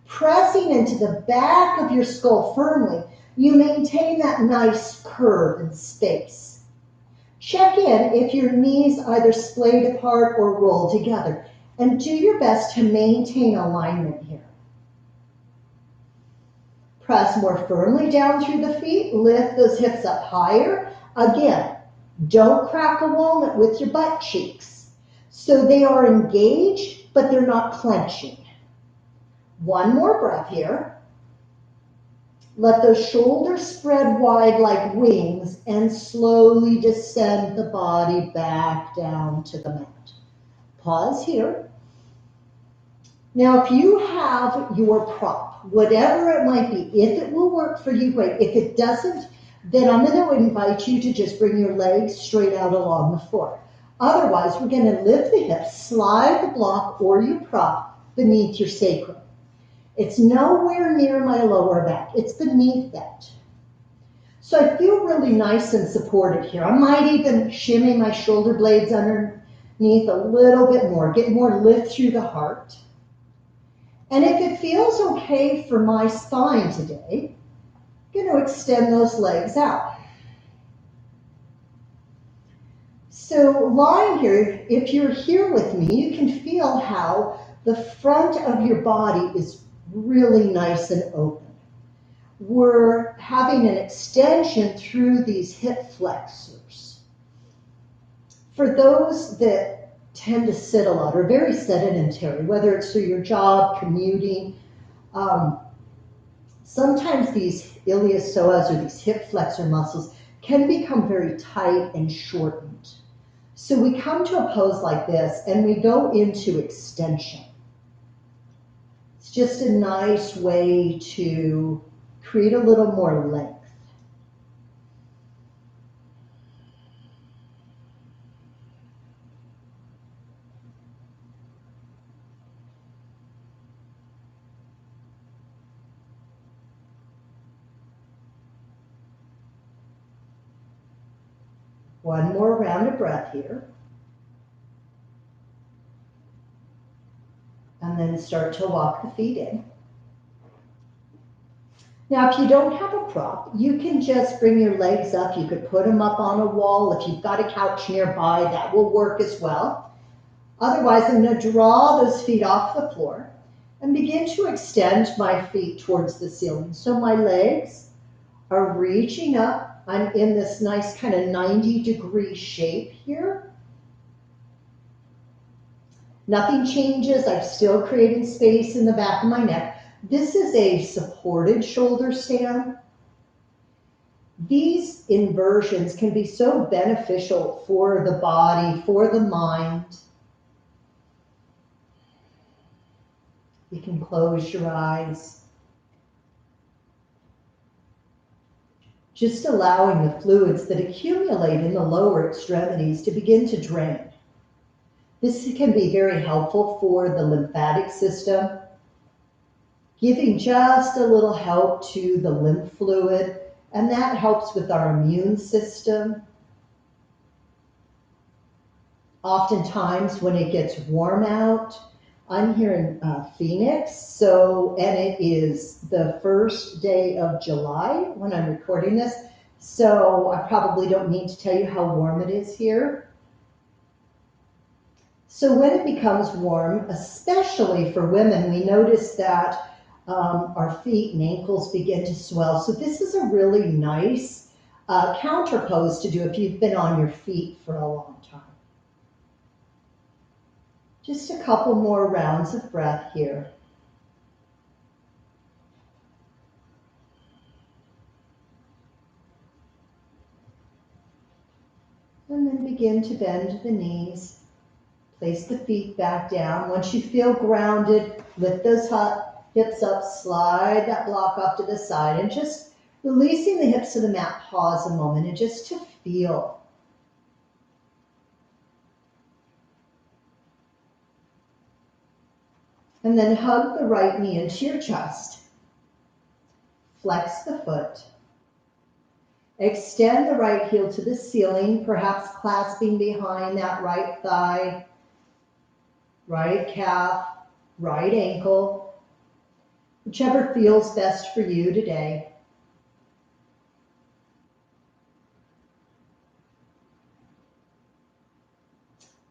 pressing into the back of your skull firmly, you maintain that nice curve and space. Check in if your knees either splayed apart or roll together, and do your best to maintain alignment here. Press more firmly down through the feet, lift those hips up higher. Again, don't crack a walnut with your butt cheeks. So they are engaged, but they're not clenching. One more breath here. Let those shoulders spread wide like wings and slowly descend the body back down to the mat. Pause here. Now, if you have your prop, whatever it might be, if it will work for you, great. If it doesn't, then I'm going to invite you to just bring your legs straight out along the floor. Otherwise, we're going to lift the hips, slide the block or your prop beneath your sacrum. It's nowhere near my lower back. It's beneath that. So I feel really nice and supported here. I might even shimmy my shoulder blades underneath a little bit more, get more lift through the heart. And if it feels okay for my spine today, I'm going to extend those legs out. So lying here, if you're here with me, you can feel how the front of your body is really nice and open. We're having an extension through these hip flexors. For those that tend to sit a lot or very sedentary, whether it's through your job, commuting, sometimes these iliopsoas or these hip flexor muscles can become very tight and shortened. So we come to a pose like this and we go into extension. It's just a nice way to create a little more length. One more round of breath here. And then start to walk the feet in. Now, if you don't have a prop, you can just bring your legs up. You could put them up on a wall. If you've got a couch nearby, that will work as well. Otherwise, I'm going to draw those feet off the floor and begin to extend my feet towards the ceiling. So my legs are reaching up. I'm in this nice kind of 90-degree shape here. Nothing changes. I'm still creating space in the back of my neck. This is a supported shoulder stand. These inversions can be so beneficial for the body, for the mind. You can close your eyes. Just allowing the fluids that accumulate in the lower extremities to begin to drain. This can be very helpful for the lymphatic system, giving just a little help to the lymph fluid, and that helps with our immune system. Oftentimes when it gets warm out, I'm here in Phoenix, and it is the first day of July when I'm recording this, so I probably don't need to tell you how warm it is here. So when it becomes warm, especially for women, we notice that our feet and ankles begin to swell. So this is a really nice counter pose to do if you've been on your feet for a long time. Just a couple more rounds of breath here. And then begin to bend the knees. Place the feet back down. Once you feel grounded, lift those hips up, slide that block off to the side, and just releasing the hips to the mat, pause a moment and just to feel. And then hug the right knee into your chest. Flex the foot. Extend the right heel to the ceiling, perhaps clasping behind that right thigh, right calf, right ankle, whichever feels best for you today.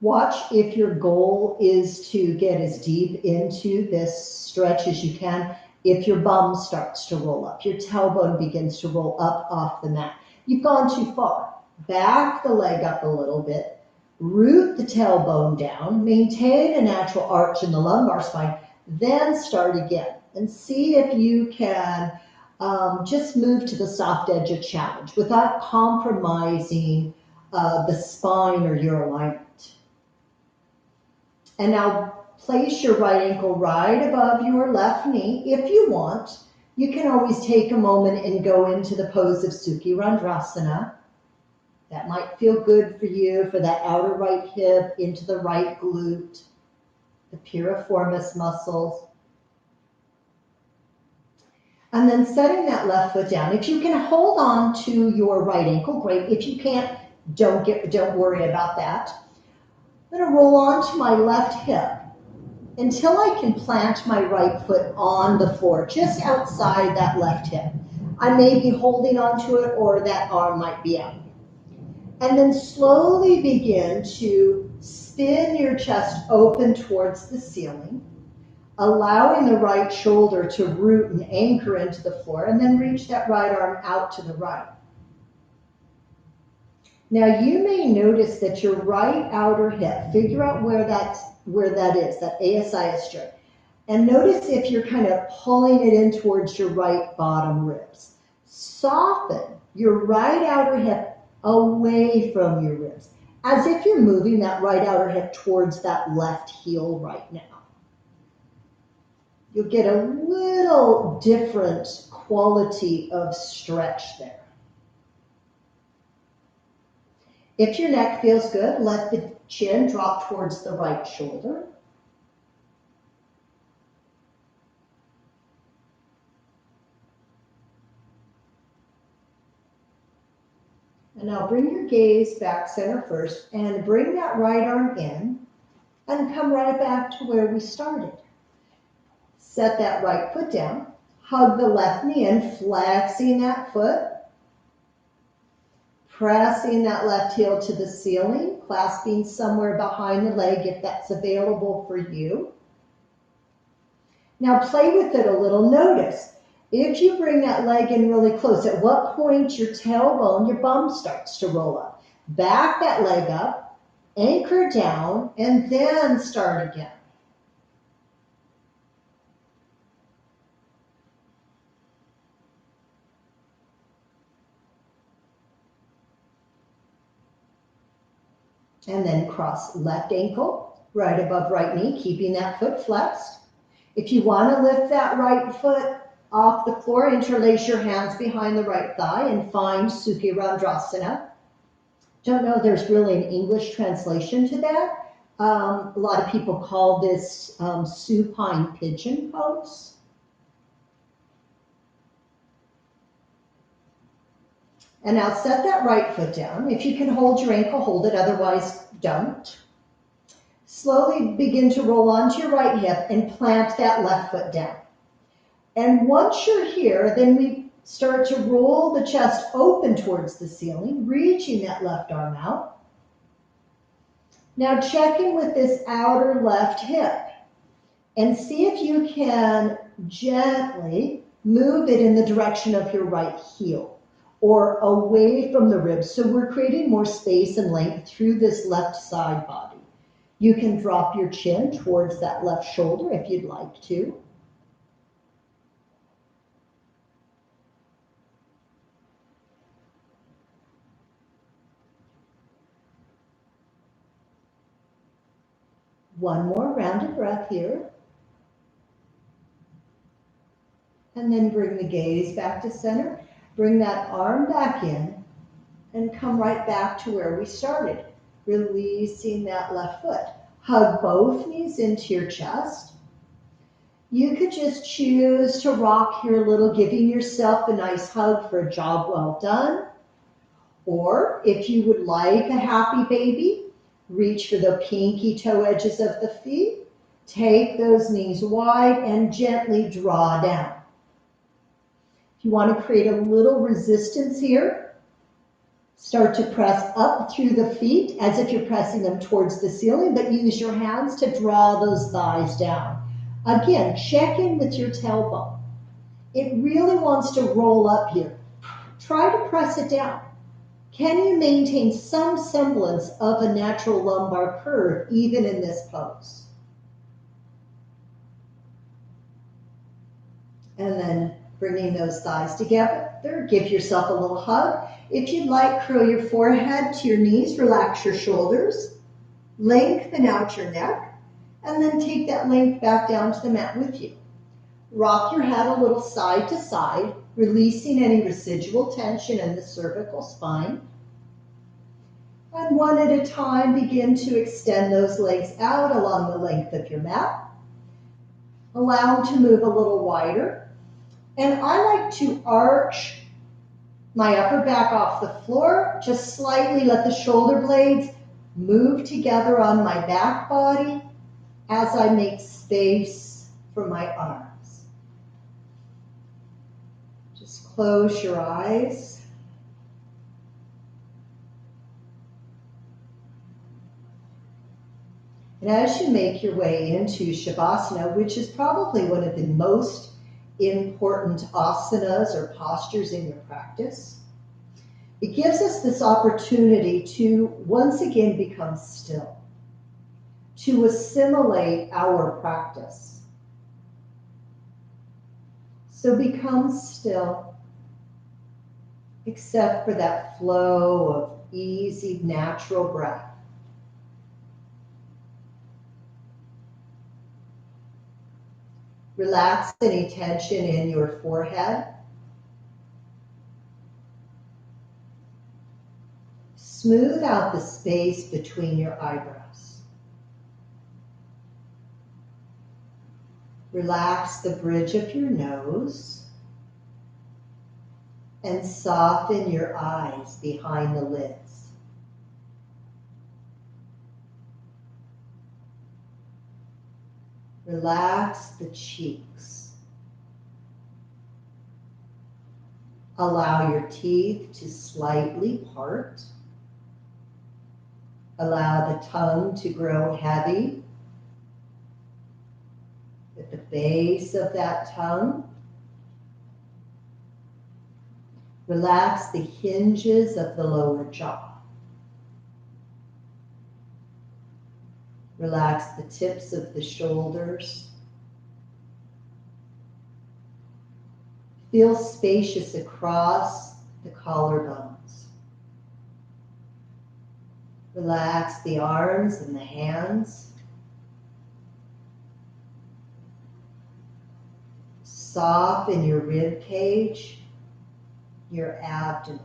Watch if your goal is to get as deep into this stretch as you can. If your bum starts to roll up, your tailbone begins to roll up off the mat, you've gone too far. Back the leg up a little bit, root the tailbone down, maintain a natural arch in the lumbar spine, then start again and see if you can just move to the soft edge of challenge without compromising the spine or your alignment. And now place your right ankle right above your left knee. If you want, you can always take a moment and go into the pose of Sukhi Randrasana. That might feel good for you, for that outer right hip, into the right glute, the piriformis muscles. And then setting that left foot down. If you can hold on to your right ankle, great. If you can't, don't worry about that. I'm going to roll onto my left hip until I can plant my right foot on the floor, just outside that left hip. I may be holding onto it, or that arm might be out. And then slowly begin to spin your chest open towards the ceiling, allowing the right shoulder to root and anchor into the floor, and then reach that right arm out to the right. Now you may notice that your right outer hip, figure out where that is, that ASIS joint. And notice if you're kind of pulling it in towards your right bottom ribs. Soften your right outer hip away from your ribs, as if you're moving that right outer hip towards that left heel right now. You'll get a little different quality of stretch there. If your neck feels good, let the chin drop towards the right shoulder. And now bring your gaze back center first and bring that right arm in and come right back to where we started. Set that right foot down, hug the left knee in, flexing that foot, pressing that left heel to the ceiling, clasping somewhere behind the leg if that's available for you. Now play with it a little. Notice, if you bring that leg in really close, at what point your tailbone, your bum starts to roll up. Back that leg up, anchor down, and then start again. And then cross left ankle right above right knee, keeping that foot flexed. If you want to lift that right foot off the floor, interlace your hands behind the right thigh and find Sukhi Randrasana. Don't know if there's really an English translation to that. A lot of people call this supine pigeon pose. And now set that right foot down. If you can hold your ankle, hold it, otherwise don't. Slowly begin to roll onto your right hip and plant that left foot down. And once you're here, then we start to roll the chest open towards the ceiling, reaching that left arm out. Now check in with this outer left hip and see if you can gently move it in the direction of your right heel or away from the ribs. So we're creating more space and length through this left side body. You can drop your chin towards that left shoulder if you'd like to. One more rounded breath here. And then bring the gaze back to center. Bring that arm back in and come right back to where we started. Releasing that left foot. Hug both knees into your chest. You could just choose to rock here a little, giving yourself a nice hug for a job well done. Or if you would like a happy baby, reach for the pinky toe edges of the feet. Take those knees wide and gently draw down. If you want to create a little resistance here, start to press up through the feet as if you're pressing them towards the ceiling, but use your hands to draw those thighs down. Again, check in with your tailbone. It really wants to roll up here. Try to press it down. Can you maintain some semblance of a natural lumbar curve even in this pose? And then bringing those thighs together, give yourself a little hug. If you'd like, curl your forehead to your knees, relax your shoulders, lengthen out your neck, and then take that length back down to the mat with you. Rock your head a little side to side, releasing any residual tension in the cervical spine. And one at a time, begin to extend those legs out along the length of your mat. Allow them to move a little wider. And I like to arch my upper back off the floor, just slightly let the shoulder blades move together on my back body as I make space for my arms. Just close your eyes. And as you make your way into Shavasana, which is probably one of the most important asanas or postures in your practice, it gives us this opportunity to once again become still, to assimilate our practice. So become still, except for that flow of easy, natural breath. Relax any tension in your forehead. Smooth out the space between your eyebrows. Relax the bridge of your nose and soften your eyes behind the lids. Relax the cheeks. Allow your teeth to slightly part. Allow the tongue to grow heavy at the base of that tongue. Relax the hinges of the lower jaw. Relax the tips of the shoulders. Feel spacious across the collarbones. Relax the arms and the hands. Soften your rib cage, your abdomen.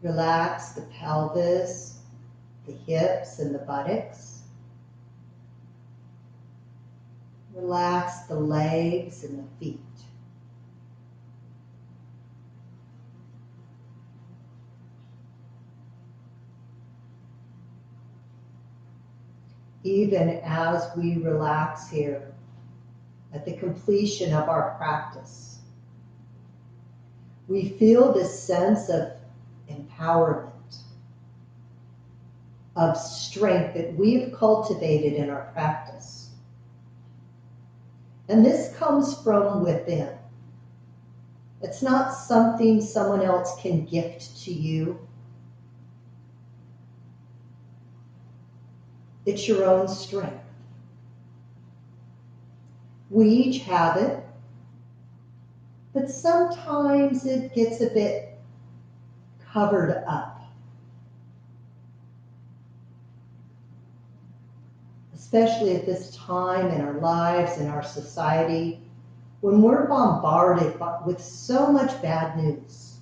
Relax the pelvis, the hips, and the buttocks. Relax the legs and the feet. Even as we relax here at the completion of our practice, we feel this sense of empowerment, of strength that we've cultivated in our practice. And this comes from within. It's not something someone else can gift to you. It's your own strength. We each have it, but sometimes it gets a bit covered up. Especially at this time in our lives, in our society, when we're bombarded with so much bad news.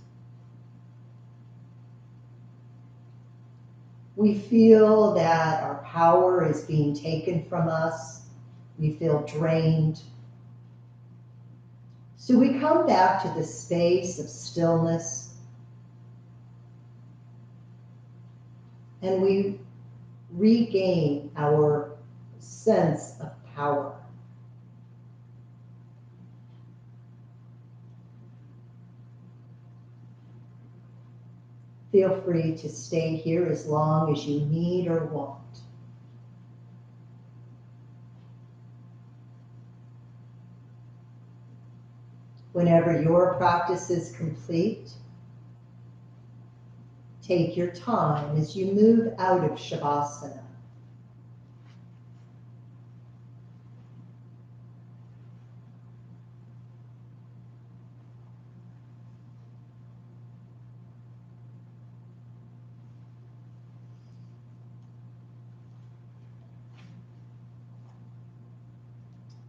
We feel that our power is being taken from us. We feel drained. So we come back to the space of stillness and we regain our sense of power. Feel free to stay here as long as you need or want. Whenever your practice is complete, take your time as you move out of Shavasana.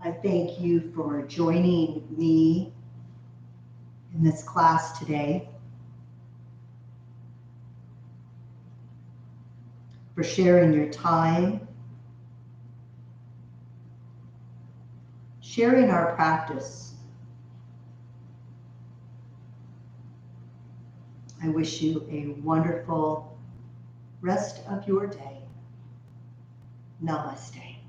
I thank you for joining me in this class today, for sharing your time, sharing our practice. I wish you a wonderful rest of your day. Namaste.